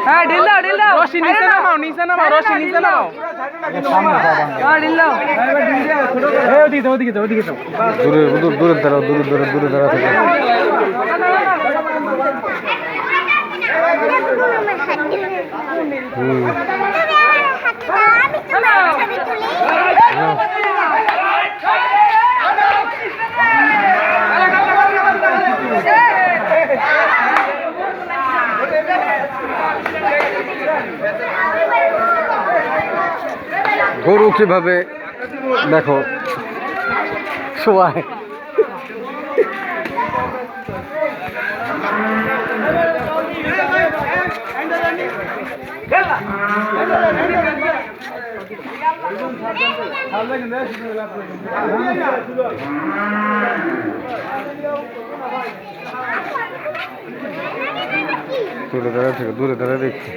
হ্যাঁ ঢিল দাও রশি নিচে নামাও রশি নিচে নামাও ওদিকে যাও দূরে দাঁড়া থেকে গরু কিভাবে দেখো শোয়ায় দূরে দাঁড়া দেখছি